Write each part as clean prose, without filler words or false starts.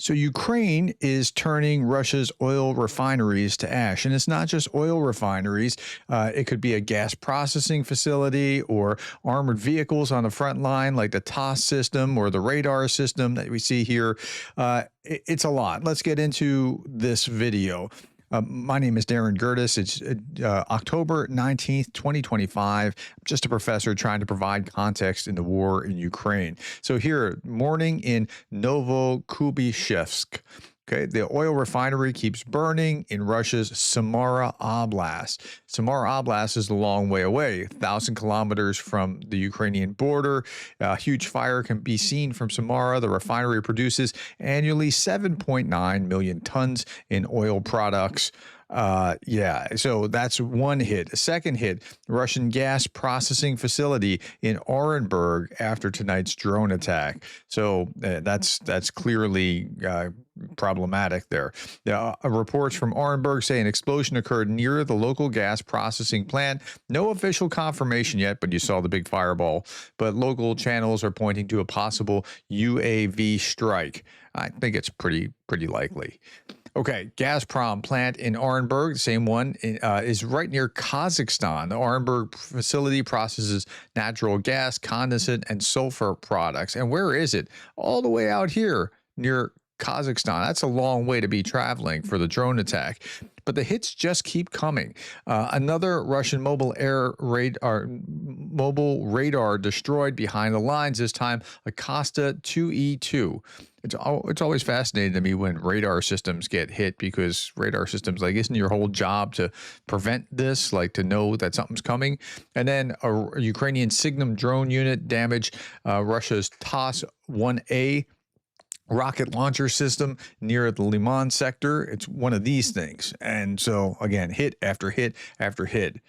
So Ukraine is turning Russia's oil refineries to ash. And it's not just oil refineries. It could be a gas processing facility or armored vehicles on the front line, like the TOS system or the radar system that we see here. It's a lot. Let's get into this video. My name is Darren Gertis. It's October 19th, 2025. I'm just a professor trying to provide context in the war in Ukraine. So here, morning in Novokubishevsk. Okay, the oil refinery keeps burning in Russia's Samara Oblast. Samara Oblast is a long way away, 1,000 kilometers from the Ukrainian border. A huge fire can be seen from Samara. The refinery produces annually 7.9 million tons in oil products. So that's one hit. A second hit, Russian gas processing facility in Orenburg after tonight's drone attack. So that's clearly problematic there. Reports from Orenburg say an explosion occurred near the local gas processing plant. No official confirmation yet, but you saw the big fireball. But local channels are pointing to a possible UAV strike. I think it's pretty likely. Okay, Gazprom plant in Orenburg, the same one, is right near Kazakhstan. The Orenburg facility processes natural gas, condensate, and sulfur products. And where is it? All the way out here near Kazakhstan. That's a long way to be traveling for the drone attack. But the hits just keep coming. Another Russian mobile radar destroyed behind the lines, this time a Costa 2E2. It's always fascinating to me when radar systems get hit, because radar systems, like, isn't your whole job to prevent this, like to know that something's coming? And then a Ukrainian Signum drone unit damaged Russia's TOS-1A rocket launcher system near the Liman sector. It's one of these things. And so, again, hit after hit after hit.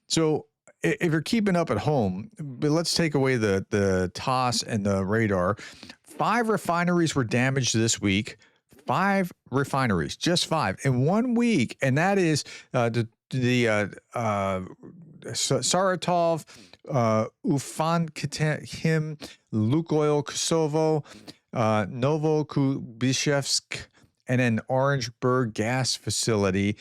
So if you're keeping up at home, but let's take away the TOS and the radar. 5 refineries were damaged this week. 5 refineries, just 5 in 1 week. And that is the Saratov, Ufankhem, Lukoil Kosovo, Novokubishevsk, and an Orangeburg gas facility.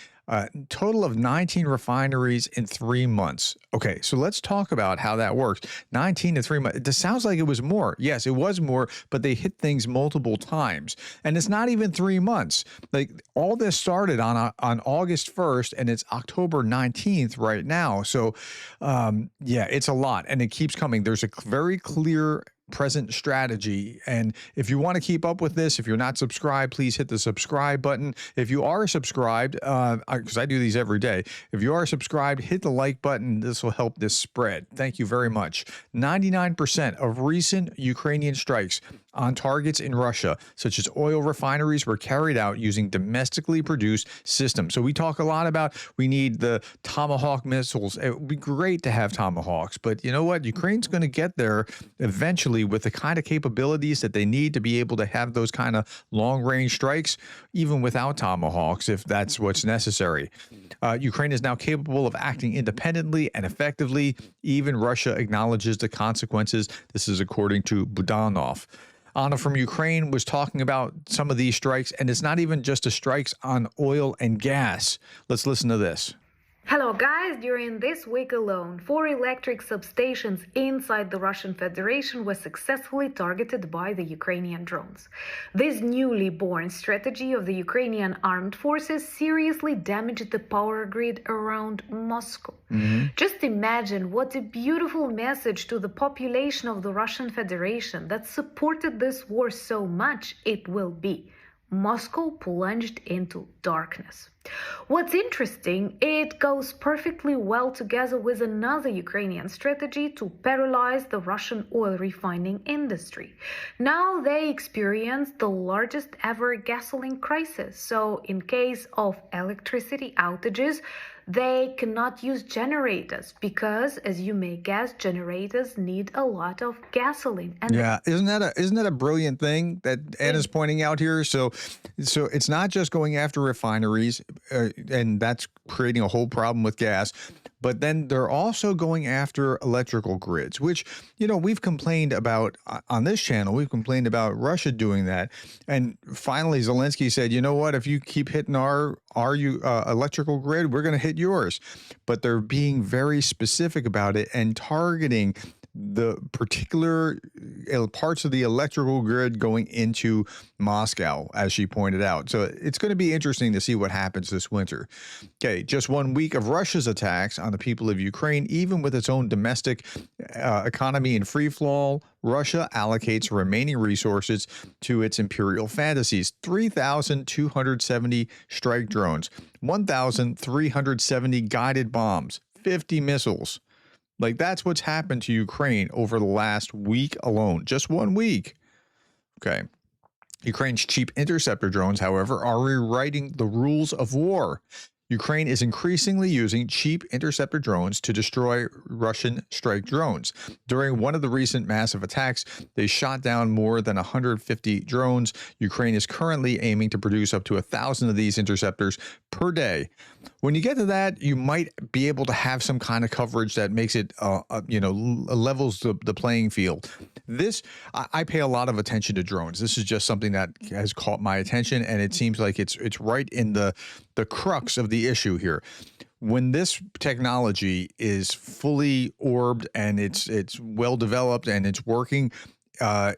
Total of 19 refineries in 3 months. Okay, so let's talk about how that works. 19 in 3 months. It sounds like it was more. Yes, it was more, but they hit things multiple times. And it's not even 3 months. Like, all this started on August 1st, and it's October 19th right now. So, it's a lot, and it keeps coming. There's a very clear present strategy. And if you want to keep up with this, if you're not subscribed, please hit the subscribe button. If you are subscribed, because I do these every day, if you are subscribed, hit the like button. This will help this spread. Thank you very much. 99% of recent Ukrainian strikes on targets in Russia, such as oil refineries, were carried out using domestically produced systems. So we talk a lot about we need the Tomahawk missiles. It would be great to have Tomahawks, but you know what? Ukraine's going to get there eventually with the kind of capabilities that they need to be able to have those kind of long-range strikes, even without Tomahawks, if that's what's necessary. Ukraine is now capable of acting independently and effectively. Even Russia acknowledges the consequences. This is according to Budanov. Anna from Ukraine was talking about some of these strikes, and it's not even just the strikes on oil and gas. Let's listen to this. Hello guys, during this week alone, 4 electric substations inside the Russian Federation were successfully targeted by the Ukrainian drones. This newly born strategy of the Ukrainian armed forces seriously damaged the power grid around Moscow. Just imagine what a beautiful message to the population of the Russian Federation that supported this war so much it will be. Moscow plunged into darkness. What's interesting, it goes perfectly well together with another Ukrainian strategy to paralyze the Russian oil refining industry. Now they experience the largest ever gasoline crisis, so in case of electricity outages, they cannot use generators because, as you may guess, generators need a lot of gasoline. And yeah, isn't that a brilliant thing that Anna's pointing out here? So it's not just going after refineries, and that's creating a whole problem with gas, But then they're also going after electrical grids, which, we've complained about on this channel. We've complained about Russia doing that. And finally, Zelensky said, you know what, if you keep hitting our electrical grid, we're going to hit yours. But they're being very specific about it and targeting the particular parts of the electrical grid going into Moscow, as she pointed out. So it's going to be interesting to see what happens this winter. Okay, just 1 week of Russia's attacks on the people of Ukraine, even with its own domestic economy in free fall, Russia allocates remaining resources to its imperial fantasies. 3,270 strike drones, 1,370 guided bombs, 50 missiles. Like, that's what's happened to Ukraine over the last week alone. Just 1 week. Okay. Ukraine's cheap interceptor drones, however, are rewriting the rules of war. Ukraine is increasingly using cheap interceptor drones to destroy Russian strike drones. During one of the recent massive attacks, they shot down more than 150 drones. Ukraine is currently aiming to produce up to 1,000 of these interceptors per day. When you get to that, you might be able to have some kind of coverage that makes it, levels the playing field. I pay a lot of attention to drones. This is just something that has caught my attention, and it seems like it's right in the crux of the issue here. When this technology is fully orbed and it's well developed and it's working,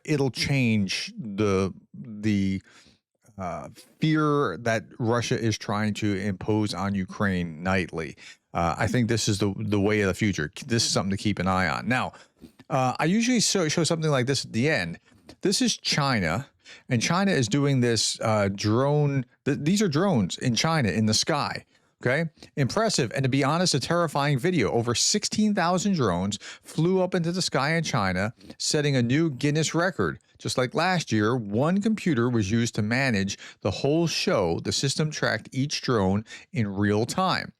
it'll change the fear that Russia is trying to impose on Ukraine nightly. I think this is the way of the future. This is something to keep an eye on. Now, I usually show something like this at the end. This is China, and China is doing this drone. These are drones in China in the sky. Okay, impressive. And to be honest, a terrifying video. Over 16,000 drones flew up into the sky in China, setting a new Guinness record. Just like last year, one computer was used to manage the whole show. The system tracked each drone in real time.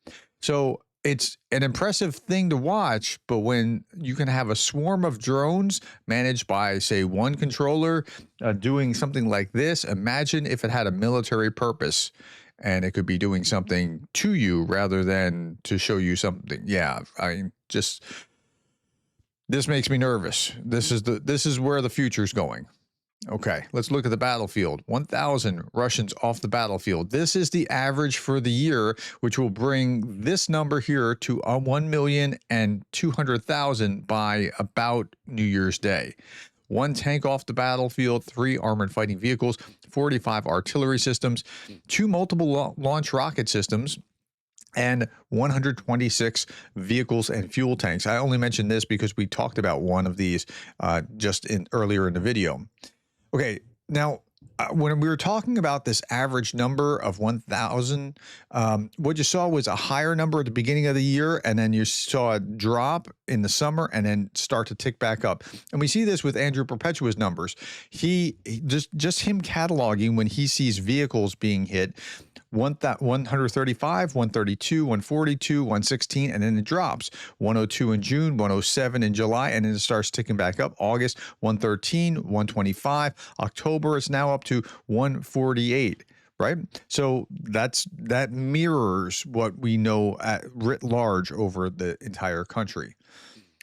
So it's an impressive thing to watch, but when you can have a swarm of drones managed by, say, one controller doing something like this, imagine if it had a military purpose and it could be doing something to you rather than to show you something. Yeah, I mean, just this makes me nervous. This is where the future's going. Okay, let's look at the battlefield. 1,000 Russians off the battlefield. This is the average for the year, which will bring this number here to 1,200,000 by about New Year's Day. 1 tank off the battlefield, 3 armored fighting vehicles, 45 artillery systems, 2 multiple launch rocket systems, and 126 vehicles and fuel tanks. I only mentioned this because we talked about one of these earlier in the video. Okay, now when we were talking about this average number of 1,000, what you saw was a higher number at the beginning of the year, and then you saw a drop in the summer and then start to tick back up. And we see this with Andrew Perpetua's numbers. He just him cataloging when he sees vehicles being hit, 135, 132, 142, 116, and then it drops. 102 in June, 107 in July, and then it starts ticking back up. August, 113, 125. October, it's now up to 148. Right? So that mirrors what we know writ large over the entire country.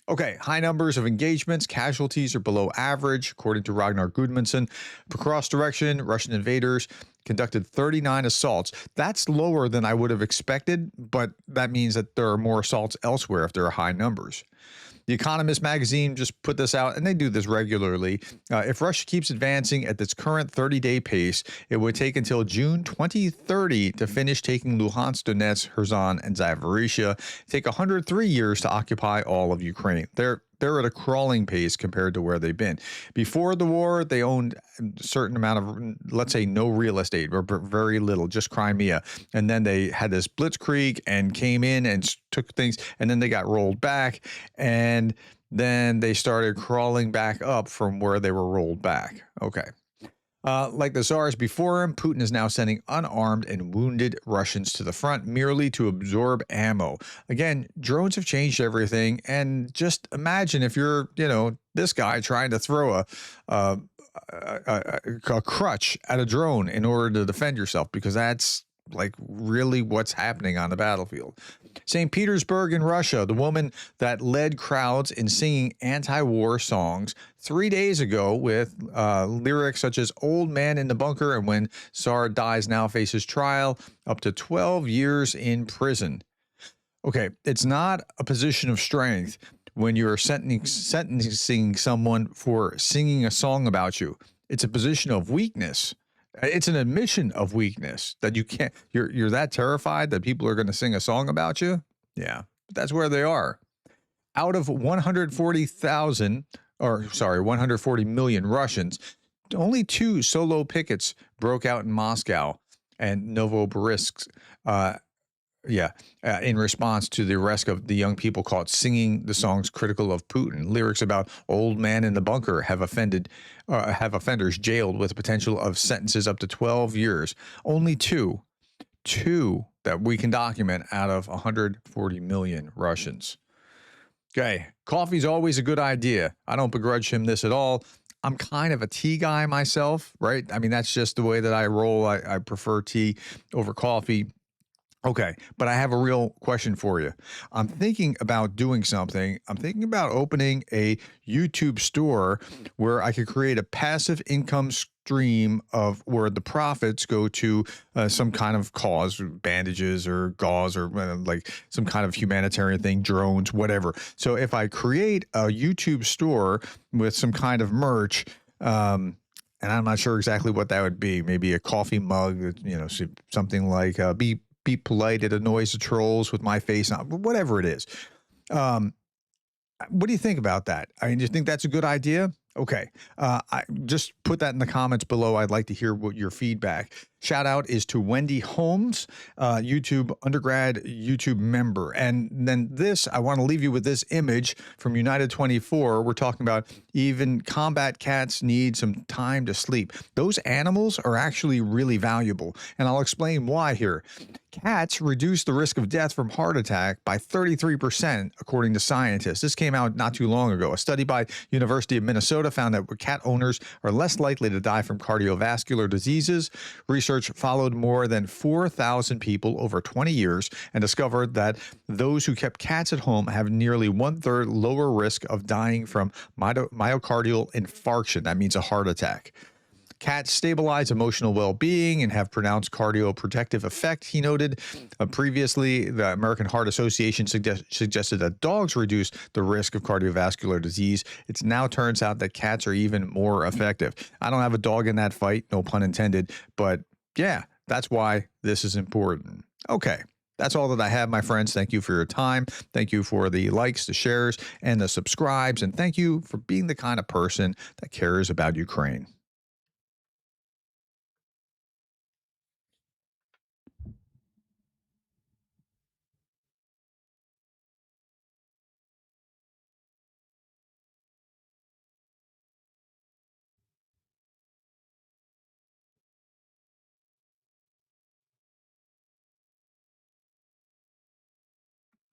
Okay, high numbers of engagements. Casualties are below average, according to Ragnar Gudmundsson. Across direction, Russian invaders conducted 39 assaults. That's lower than I would have expected, but that means that there are more assaults elsewhere if there are high numbers. The Economist magazine just put this out, and they do this regularly. If Russia keeps advancing at its current 30-day pace, it would take until June 2030 to finish taking Luhansk, Donetsk, Kherson, and Zaporizhia. Take 103 years to occupy all of Ukraine. They're at a crawling pace compared to where they've been. Before the war, they owned a certain amount of, let's say, no real estate, or very little, just Crimea. And then they had this blitzkrieg and came in and took things, and then they got rolled back, and then they started crawling back up from where they were rolled back. Okay. Like the Tsars before him, Putin is now sending unarmed and wounded Russians to the front merely to absorb ammo. Again, drones have changed everything. And just imagine if you're, this guy trying to throw a crutch at a drone in order to defend yourself, because that's like really what's happening on the battlefield. St. Petersburg in Russia, the woman that led crowds in singing anti-war songs 3 days ago with lyrics such as "Old Man in the Bunker" and "When Tsar Dies Now" faces trial up to 12 years in prison. Okay, it's not a position of strength when you're sentencing someone for singing a song about you. It's a position of weakness. It's an admission of weakness that you can't. You're that terrified that people are going to sing a song about you. Yeah, but that's where they are. Out of 140,000, or sorry, 140 million Russians, only two solo pickets broke out in Moscow and Novosibirsk. Uh, yeah, in response to the arrest of the young people caught singing the songs critical of Putin. Lyrics about "Old Man in the Bunker" have offenders jailed with a potential of sentences up to 12 years. Only two that we can document out of 140 million Russians. Okay, coffee's always a good idea. I don't begrudge him this at all. I'm kind of a tea guy myself, right? I mean, that's just the way that I roll. I prefer tea over coffee. Okay, but I have a real question for you. I'm thinking about doing something. I'm thinking about opening a YouTube store where I could create a passive income stream of where the profits go to some kind of cause, bandages or gauze or like some kind of humanitarian thing, drones, whatever. So if I create a YouTube store with some kind of merch, and I'm not sure exactly what that would be. Maybe a coffee mug, something like be polite. It annoys the trolls with my face on, whatever it is. Um, what do you think about that? I mean, do you think that's a good idea? Okay. I just put that in the comments below. I'd like to hear what your feedback. Shout out is to Wendy Holmes, YouTube undergrad YouTube member. And then this, I want to leave you with this image from United 24. We're talking about even combat cats need some time to sleep. Those animals are actually really valuable. And I'll explain why here. Cats reduce the risk of death from heart attack by 33%, according to scientists. This came out not too long ago. A study by University of Minnesota found that cat owners are less likely to die from cardiovascular diseases. Research followed more than 4,000 people over 20 years and discovered that those who kept cats at home have nearly 1/3 lower risk of dying from myocardial infarction. That means a heart attack. Cats stabilize emotional well-being and have pronounced cardioprotective effect, he noted. Previously, the American Heart Association suggested that dogs reduce the risk of cardiovascular disease. It now turns out that cats are even more effective. I don't have a dog in that fight, no pun intended, but yeah, that's why this is important. Okay. That's all that I have, my friends. Thank you for your time. Thank you for the likes, the shares, and the subscribes. And thank you for being the kind of person that cares about Ukraine.